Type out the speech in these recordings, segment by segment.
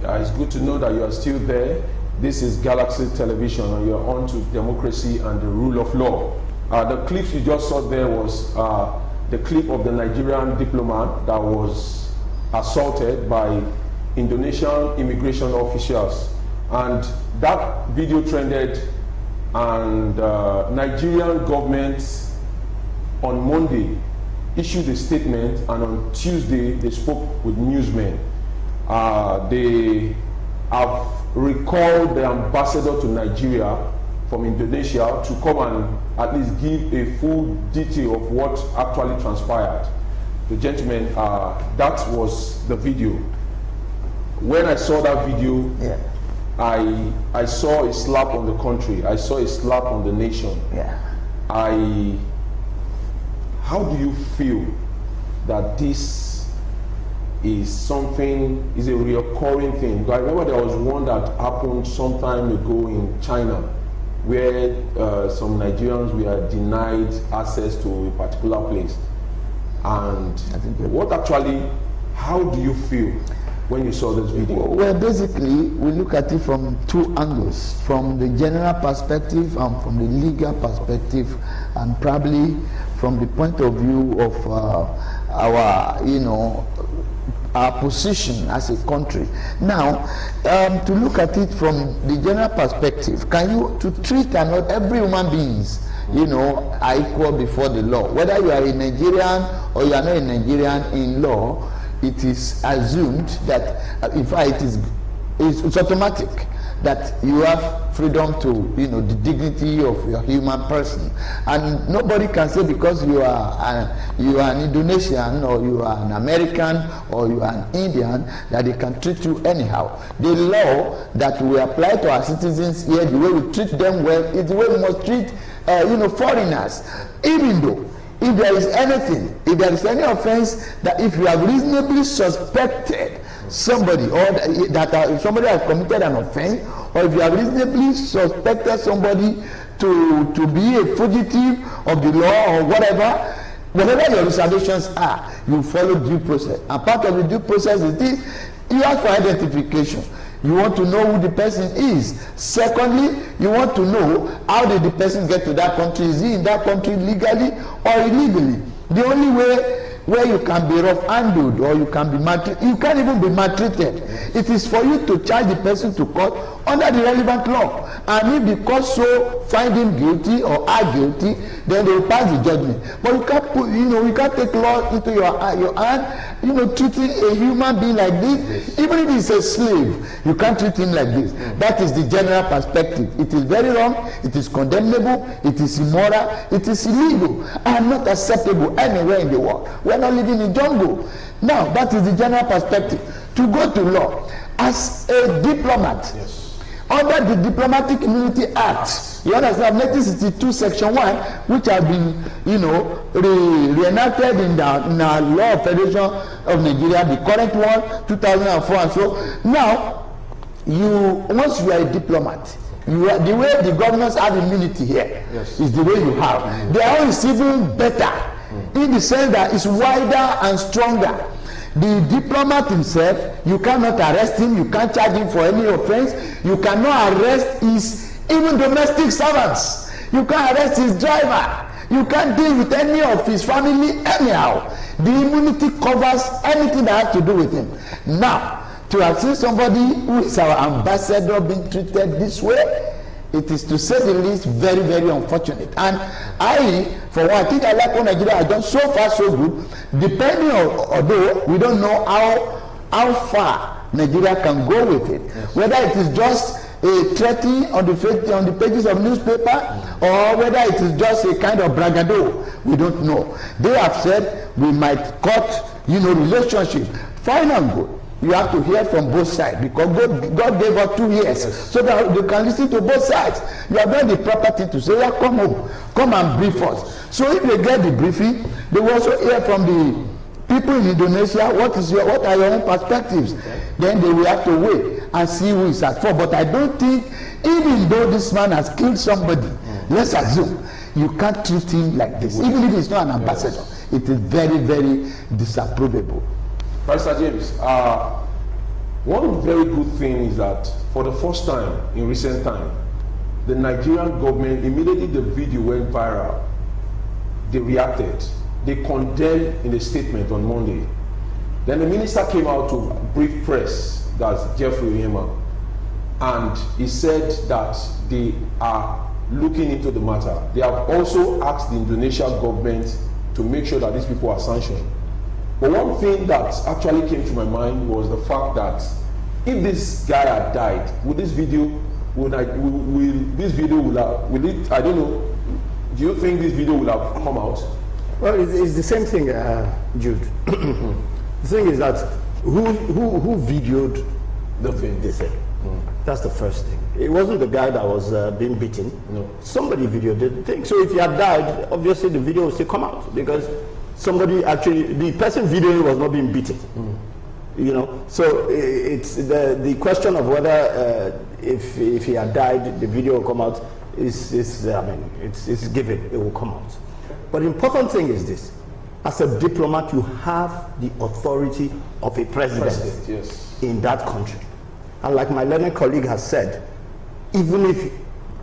It's good to know that you are still there. This is Galaxy Television, and you're on to democracy and the rule of law. The clips you just saw there was the clip of the Nigerian diplomat that was assaulted by Indonesian immigration officials. And that video trended, and Nigerian government on Monday issued a statement, and on Tuesday they spoke with newsmen. They have recalled the ambassador to Nigeria from Indonesia to come and at least give a full detail of what actually transpired. The gentleman, that was the video. When I saw that video, yeah, I saw a slap on the country. I saw a slap on the nation. Yeah. How do you feel that this is something, is a recurring thing? I remember there was one that happened some time ago in China, where some Nigerians were denied access to a particular place. And what actually, how do you feel when you saw this video? Well, basically, we look at it from two angles, from the general perspective and from the legal perspective, and probably from the point of view of our, you know, our position as a country. Now, to look at it from the general perspective, to treat every human beings, you know, are equal before the law. Whether you are a Nigerian or you are not a Nigerian, in law, it is assumed that, in fact, it's automatic that you have freedom to, you know, the dignity of your human person, and nobody can say because you are an Indonesian or you are an American or you are an Indian that they can treat you anyhow. The law that we apply to our citizens here, the way we treat them well, is the way we must treat you know, foreigners. Even though if there is anything, if there is any offense, that if you have reasonably suspected somebody, or that somebody has committed an offense, or if you have reasonably suspected somebody to be a fugitive of the law or whatever your reservations are, you follow due process. And part of the due process is this: you ask for identification. You want to know who the person is. Secondly, you want to know how did the person get to that country. Is he in that country legally or illegally? The only way where you can be rough-handled or you can be maltreated, you can't even be maltreated. It is for you to charge the person to court under the relevant law, and if the court so find him guilty or are guilty, then they will pass the judgment. But you can't put, you know, you can't take law into your hand, you know, treating a human being like this. Even if he's a slave, you can't treat him like this. That is the general perspective. It is very wrong, it is condemnable, it is immoral, it is illegal, and not acceptable anywhere in the world. We're not living in jungle. Now, that is the general perspective. To go to law as a diplomat, under the Diplomatic Immunity Act, you understand, 1962 Section 1, which has been, you know, reenacted in the Law of Federation of Nigeria, the current one, 2004, and so. Now, once you are a diplomat, the way the governors have immunity here is the way you have. Their own is even better, in the sense that it's wider and stronger. The diplomat himself, you cannot arrest him, you can't charge him for any offense, you cannot arrest his even domestic servants, you can't arrest his driver, you can't deal with any of his family anyhow. The immunity covers anything that has to do with him. Now, to have seen somebody who is our ambassador being treated this way, it is, to say the least, very, very unfortunate. And for one, I think I like what Nigeria has done so far so good, depending on, although we don't know how far Nigeria can go with it. Whether it is just a threatening on the pages of newspaper, or whether it is just a kind of bragado, we don't know. They have said we might cut, you know, relationship. Fine and good. You have to hear from both sides, because God gave us 2 years so that they can listen to both sides. You have done the proper thing to say, yeah, come home, come and brief us. So if they get the briefing, they will also hear from the people in Indonesia, what are your own perspectives? Then they will have to wait and see who is at fault. But I don't think, even though this man has killed somebody, let's assume, you can't treat him like this, even if he's not an ambassador. It is very, very disapprovable. Pastor James, One very good thing is that for the first time in recent time, the Nigerian government, immediately the video went viral, they reacted. They condemned in a statement on Monday. Then the minister came out to brief press, that's Jeffrey Oyema, and he said that they are looking into the matter. They have also asked the Indonesian government to make sure that these people are sanctioned. But one thing that actually came to my mind was the fact that if this guy had died, would this video, I don't know, do you think this video would have come out? Well, it's the same thing, Jude. The thing is that who videoed The thing. this thing? That's the first thing. It wasn't the guy that was being beaten. No. Somebody videoed the thing. So if he had died, obviously the video will still come out because somebody actually, the person videoing was not being beaten. You know, so it's the question of whether if he had died, the video will come out. It's given. It will come out. But the important thing is this: as a diplomat, you have the authority of a president Yes. in that country. And like my learned colleague has said, even if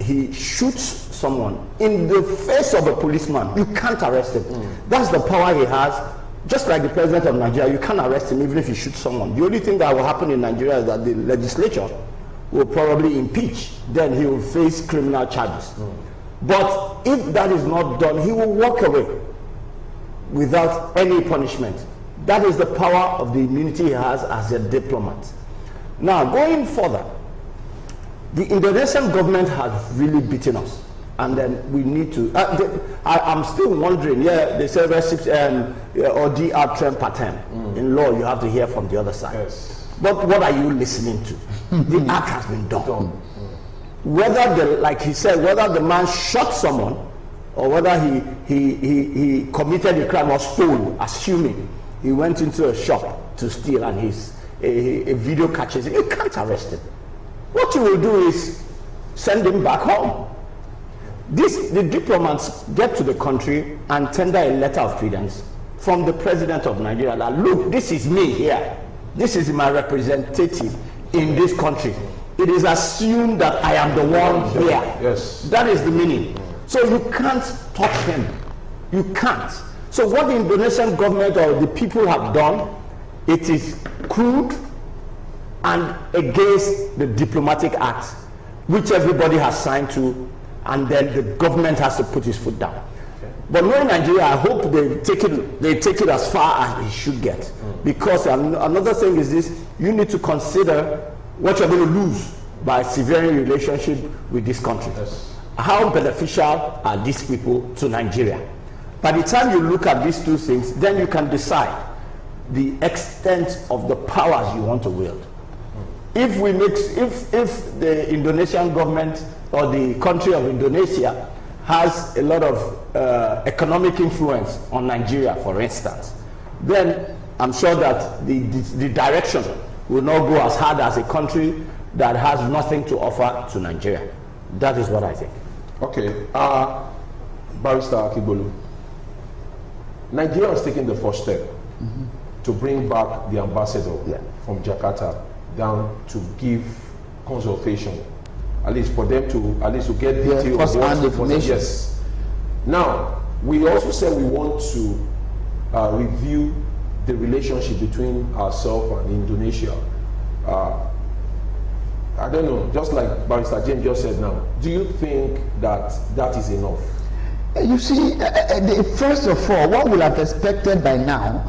he shoots someone in the face of a policeman, you can't arrest him. That's the power he has. Just like the president of Nigeria, you can't arrest him even if he shoots someone. The only thing that will happen in Nigeria is that the legislature will probably impeach. Then he will face criminal charges. But if that is not done, he will walk away without any punishment. That is the power of the immunity he has as a diplomat. Now, going further, the Indonesian government has really beaten us. And then we need to, I'm still wondering, they say or DR trend pattern. In law, you have to hear from the other side. Yes. But what are you listening to? The act has been done. Whether, like he said, whether the man shot someone or whether he committed a crime or stole, assuming he went into a shop to steal and a video catches him, you can't arrest him. What you will do is send him back home. The diplomats get to the country and tender a letter of credence from the president of Nigeria that, look, this is me here. This is my representative in this country. It is assumed that I am the one here. Yes. That is the meaning. So you can't touch him. You can't. So what the Indonesian government or the people have done, it is crude and against the diplomatic act, which everybody has signed to, and then the government has to put his foot down. Okay. But knowing Nigeria, I hope they take it as far as it should get. Because another thing is this: you need to consider what you're going to lose by severing relationship with this country. Yes. How beneficial are these people to Nigeria? By the time you look at these two things, then you can decide the extent of the powers you want to wield. If the Indonesian government or the country of Indonesia has a lot of economic influence on Nigeria, for instance, then I'm sure that the direction will not go as hard as a country that has nothing to offer to Nigeria. That is what I think. Okay, Barrister Akibolu, Nigeria has taken the first step to bring back the ambassador from Jakarta down to give consultation, at least for them to get details. First-hand information. Yes. Now, we also said we want to review the relationship between ourselves and Indonesia. I don't know, just like Barrister James just said now, do you think that is enough? You see, first of all, one would have expected by now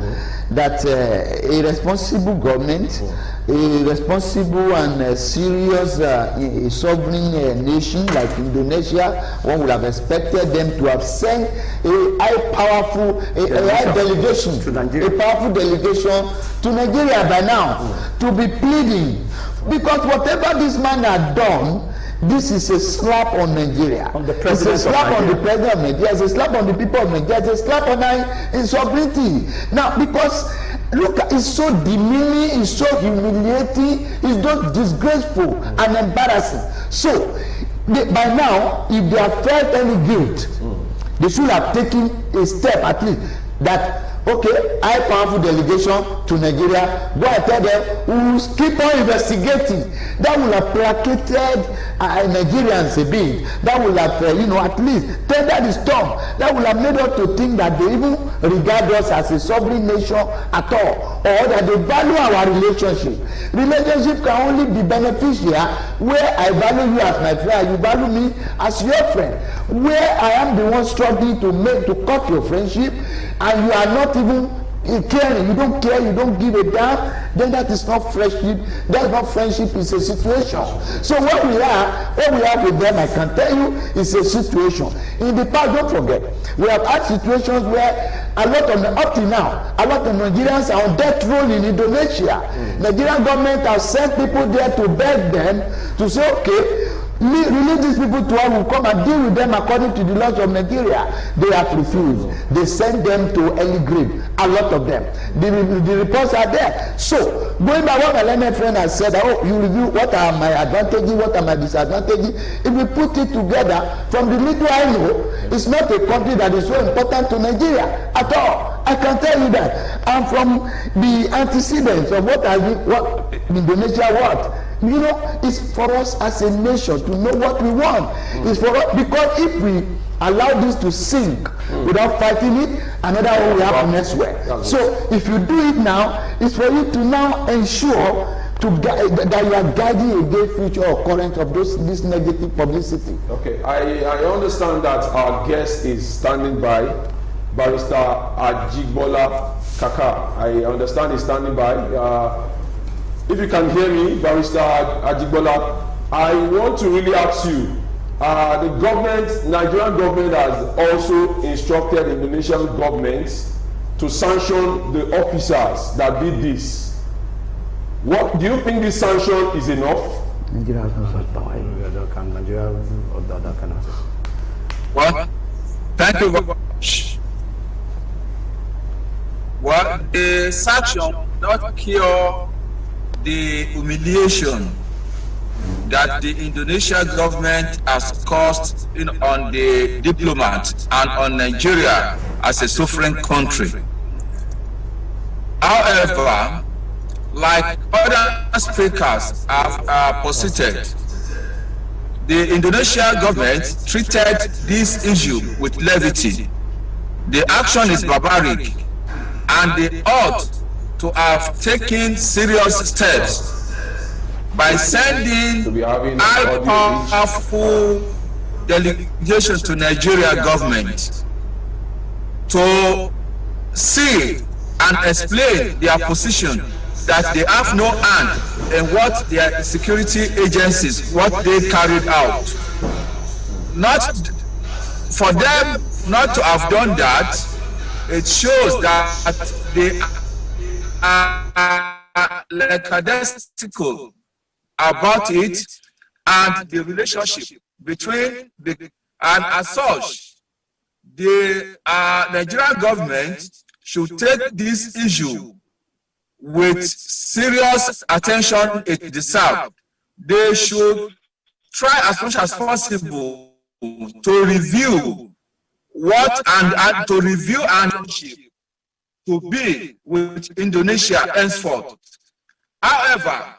that a responsible government, a responsible and serious a sovereign nation like Indonesia, one would have expected them to have sent a powerful delegation to Nigeria, a powerful delegation to Nigeria by now, to be pleading, because whatever this man had done, this is a slap on Nigeria. On the president, it's a slap on the president of Nigeria. It's a slap on the people of Nigeria. It's a slap on our sovereignty. Now, because look, it's so demeaning, it's so humiliating, it's just disgraceful and embarrassing. So, by now, if they have felt any guilt, they should have taken a step at least that, okay, I powerful delegation to Nigeria, go and tell them, we will keep on investigating. That will have placated Nigerians a bit. That will have, at least tethered the storm. That will have made us to think that they even regard us as a sovereign nation at all, or that they value our relationship. Relationship can only be beneficial where I value you as my friend, you value me as your friend. Where I am the one struggling to cut your friendship, and you are not even caring, you don't care, you don't give a damn, then that is not friendship. That's not friendship, it's a situation. So what we have with them, I can tell you, is a situation. In the past, don't forget, we have had situations where up till now, a lot of Nigerians are on death row in Indonesia. Nigerian government has sent people there to beg them to say, okay, release these people to us, will come and deal with them according to the laws of Nigeria. They have refused. They send them to early grave, a lot of them. The reports are there. So, going by what my learned friend has said, you review what are my advantages, what are my disadvantages. If we put it together, from the little I know, it's not a country that is so important to Nigeria at all. I can tell you that. And from the antecedents of what Indonesia it's for us as a nation to know what we want. It's for us, because if we allow this to sink without fighting it, another one will happen elsewhere. So if you do it now, it's for you to now ensure that you are guiding against future occurrence of this negative publicity. Okay, I understand that our guest is standing by, Barrister Ajigbola Kaka. I understand he's standing by. If you can hear me, Barrister Ajigbola, I want to really ask you, the Nigerian government has also instructed Indonesian governments to sanction the officers that did this. What do you think this sanction is enough? Nigeria has no such power. Well, thank you very much. Well, the sanction not cure the humiliation that the Indonesian government has caused on the diplomats and on Nigeria as a sovereign country. However, like other speakers have posited, the Indonesian government treated this issue with levity. The action is barbaric, and they ought to have taken serious steps by sending high powerful delegations to Nigeria government to see and explain their position that they have no hand in what their security agencies, what they carried out. Not for them not to have done that, it shows that they are lackadaisical about it, and the relationship between and as such, the Nigerian government should take this issue with serious attention it deserves. They should try as much as possible to review what and to review and to be with Indonesia henceforth. However,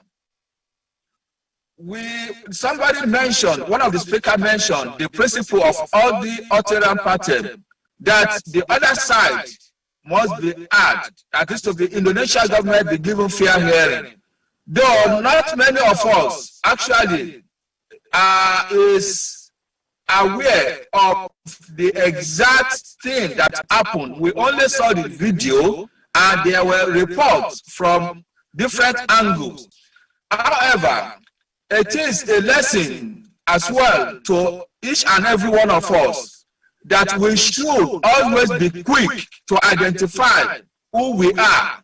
somebody mentioned, one of the speakers mentioned the principle of all the alteram partem, that the other side must be heard, that is to the Indonesian government be given fair hearing. Though not many of us actually is aware of the exact thing that happened. We only saw the video and there were reports from different angles. However, it is a lesson as well to each and every one of us that we should always be quick to identify who we are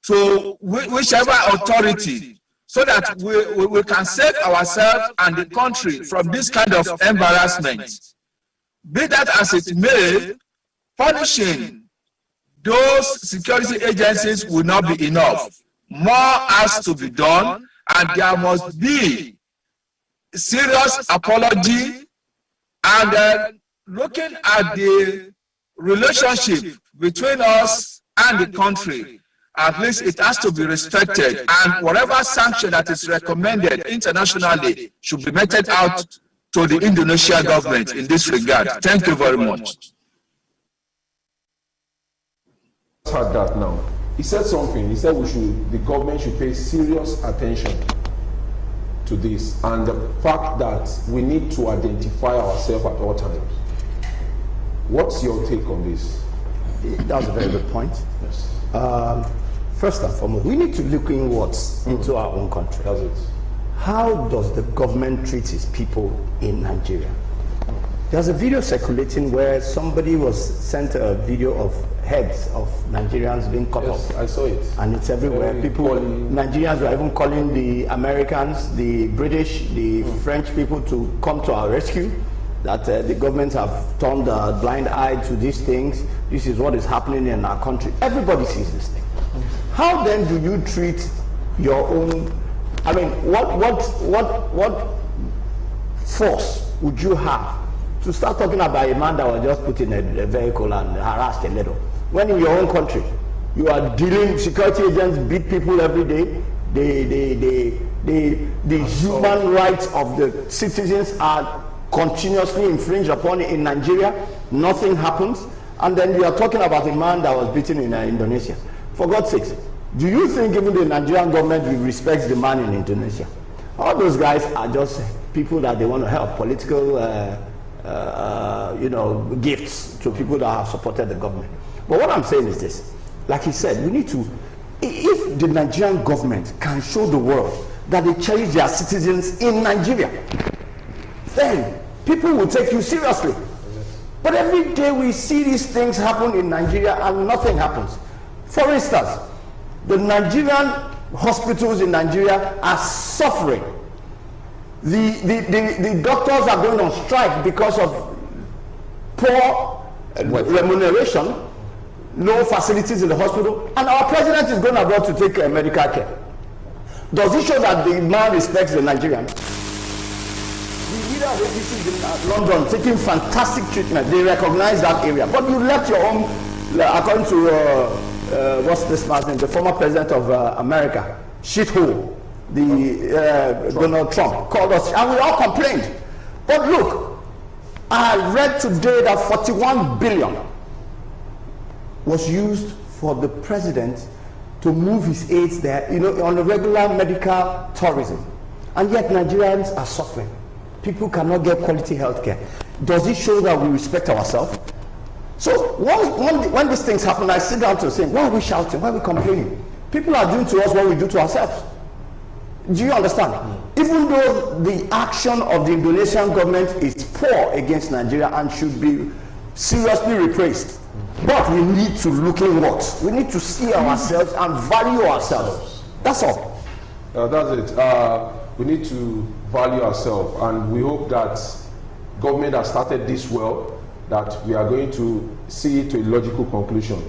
to whichever authority, so that we can save ourselves and the country from this kind of embarrassment. Be that as it may, punishing those security agencies will not be enough. More has to be done, and there must be serious apology and looking at the relationship between us and the country. at least it has to be respected, and whatever sanction that is recommended internationally should be meted out to the Indonesian government in this regard. Thank you very much. Heard that now. He said something. He said the government should pay serious attention to this, and the fact that we need to identify ourselves at all times. What's your take on this? That's a very good point. Yes. First and foremost, we need to look inwards into our own country. That's it. How does the government treat its people in Nigeria? There's a video circulating where somebody was sent a video of heads of Nigerians being cut off. I saw it. And it's everywhere. Nigerians were even calling the Americans, the British, the French people to come to our rescue. That the government have turned a blind eye to these things. This is what is happening in our country. Everybody sees this thing. How then do you treat your own? I mean, what force would you have to start talking about a man that was just put in a vehicle and harassed a little? When in your own country, you are dealing, security agents beat people every day. The human rights of the citizens are continuously infringed upon in Nigeria. Nothing happens. And then you are talking about a man that was beaten in Indonesia. For God's sake, do you think even the Nigerian government will respect the man in Indonesia? All those guys are just people that they want to help, political gifts to people that have supported the government. But what I'm saying is this, like he said, we need to, if the Nigerian government can show the world that they cherish their citizens in Nigeria, then people will take you seriously. But every day we see these things happen in Nigeria and nothing happens. For instance, the Nigerian hospitals in Nigeria are suffering. The doctors are going on strike because of poor remuneration, no facilities in the hospital, and our president is going abroad to take medical care. Does it show that the man respects the Nigerians? The leader of APC in London taking fantastic treatment. They recognize that area. But you left your own, according to, what's this man's name, the former president of America, shithole, Donald Trump, called us, and we all complained. But look, I read today that 41 billion was used for the president to move his aides there, on a regular medical tourism. And yet Nigerians are suffering. People cannot get quality health care. Does it show that we respect ourselves? So when these things happen, I sit down to say, why are we shouting? Why are we complaining? People are doing to us what we do to ourselves. Do you understand? Even though the action of the Indonesian government is poor against Nigeria and should be seriously repraised, but we need to look inwards. We need to see ourselves and value ourselves. That's all. That's it. We need to value ourselves, and we hope that government has started this well, that we are going to see it to a logical conclusion.